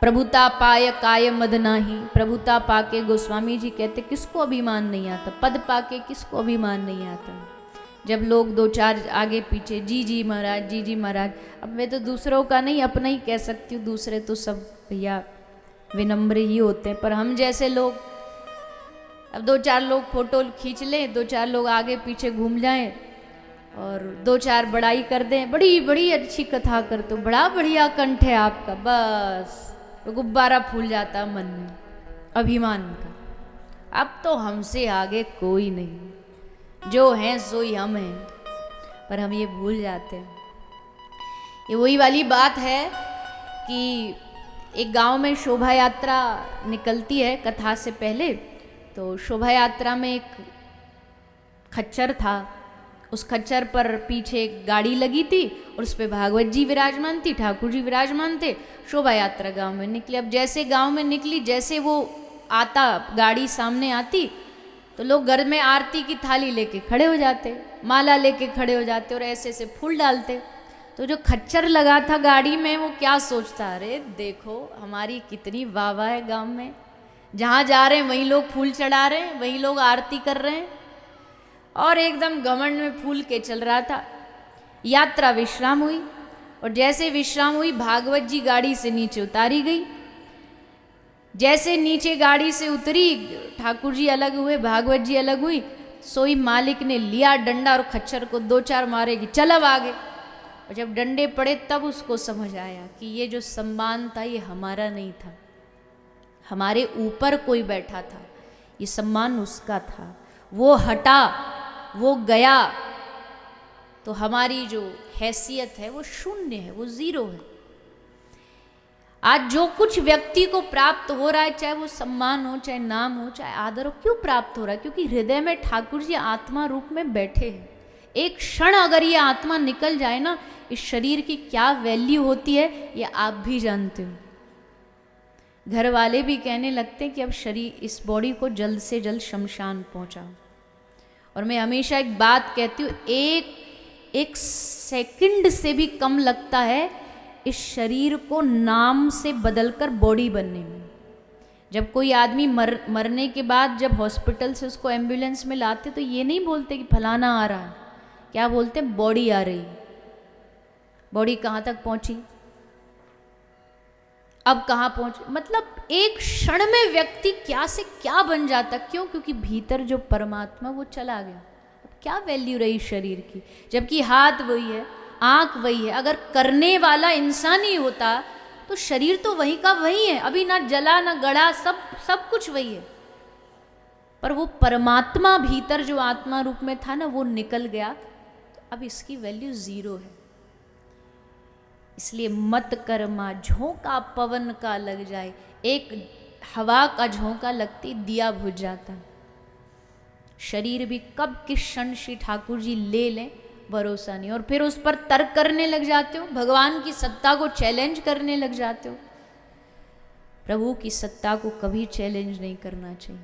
प्रभुता पाय काय मद नाही, प्रभुता पाके गोस्वामी जी कहते किसको अभिमान नहीं आता, पद पाके किसको अभिमान नहीं आता। जब लोग दो चार आगे पीछे जी जी महाराज जी जी महाराज, अब मैं तो दूसरों का नहीं अपना ही कह सकती हूँ, दूसरे तो सब भैया विनम्र ही होते हैं, पर हम जैसे लोग अब दो चार लोग फोटो खींच लें, दो चार लोग आगे पीछे घूम जाएं और दो चार बड़ाई कर दें, बड़ी बड़ी अच्छी कथा करते हो, बड़ा बढ़िया कंठ है आपका, बस तो गुब्बारा फूल जाता मन में अभिमान का। अब तो हमसे आगे कोई नहीं, जो हैं सो ही हम हैं, पर हम ये भूल जाते हैं। ये वही वाली बात है कि एक गांव में शोभा यात्रा निकलती है कथा से पहले, तो शोभा यात्रा में एक खच्चर था, उस खच्चर पर पीछे एक गाड़ी लगी थी और उस पर भागवत जी विराजमान थी, ठाकुर जी विराजमान थे। शोभा यात्रा गांव में निकली। अब जैसे गांव में निकली, जैसे वो आता गाड़ी सामने आती तो लोग घर में आरती की थाली लेके खड़े हो जाते, माला लेके खड़े हो जाते और ऐसे ऐसे फूल डालते। तो जो खच्चर लगा था गाड़ी में वो क्या सोचता, अरे देखो हमारी कितनी वाह वाह है गांव में, जहाँ जा रहे हैं वहीं लोग फूल चढ़ा रहे हैं, वहीं लोग आरती कर रहे हैं, और एकदम घमंड में फूल के चल रहा था। यात्रा विश्राम हुई और जैसे विश्राम हुई भागवत जी गाड़ी से नीचे उतारी गई। जैसे नीचे गाड़ी से उतरी, ठाकुर जी अलग हुए, भागवत जी अलग हुई, सोई मालिक ने लिया डंडा और खच्चर को दो चार मारे कि चल अब आगे। और जब डंडे पड़े तब उसको समझ आया कि ये जो सम्मान था ये हमारा नहीं था, हमारे ऊपर कोई बैठा था, ये सम्मान उसका था। वो हटा, वो गया, तो हमारी जो हैसियत है वो शून्य है, वो जीरो है। आज जो कुछ व्यक्ति को प्राप्त हो रहा है, चाहे वो सम्मान हो, चाहे नाम हो, चाहे आदर हो, क्यों प्राप्त हो रहा है? क्योंकि हृदय में ठाकुर जी आत्मा रूप में बैठे हैं। एक क्षण अगर ये आत्मा निकल जाए ना, इस शरीर की क्या वैल्यू होती है ये आप भी जानते हो। घर वाले भी कहने लगते हैं कि अब शरीर, इस बॉडी को जल्द से जल्द शमशान पहुंचाओ। और मैं हमेशा एक बात कहती हूँ, एक सेकंड से भी कम लगता है इस शरीर को नाम से बदलकर बॉडी बनने में। जब कोई आदमी मरने के बाद जब हॉस्पिटल से उसको एम्बुलेंस में लाते तो ये नहीं बोलते कि फलाना आ रहा है, क्या बोलते हैं? बॉडी आ रही। बॉडी कहाँ तक पहुंची, अब कहाँ पहुंच, मतलब एक क्षण में व्यक्ति क्या से क्या बन जाता। क्यों? क्योंकि भीतर जो परमात्मा वो चला गया। अब क्या वैल्यू रही शरीर की, जबकि हाथ वही है, आंख वही है। अगर करने वाला इंसान ही होता तो शरीर तो वही का वही है, अभी ना जला ना गड़ा, सब कुछ वही है। पर वो परमात्मा भीतर जो आत्मा रूप में था ना, वो निकल गया, तो अब इसकी वैल्यू जीरो है। इसलिए मत कर मां झोंका पवन का लग जाए, एक हवा का झोंका लगती दिया बुझ जाता। शरीर भी कब किस क्षण श्री ठाकुर जी ले लें भरोसा नहीं। और फिर उस पर तर्क करने लग जाते हो, भगवान की सत्ता को चैलेंज करने लग जाते हो। प्रभु की सत्ता को कभी चैलेंज नहीं करना चाहिए।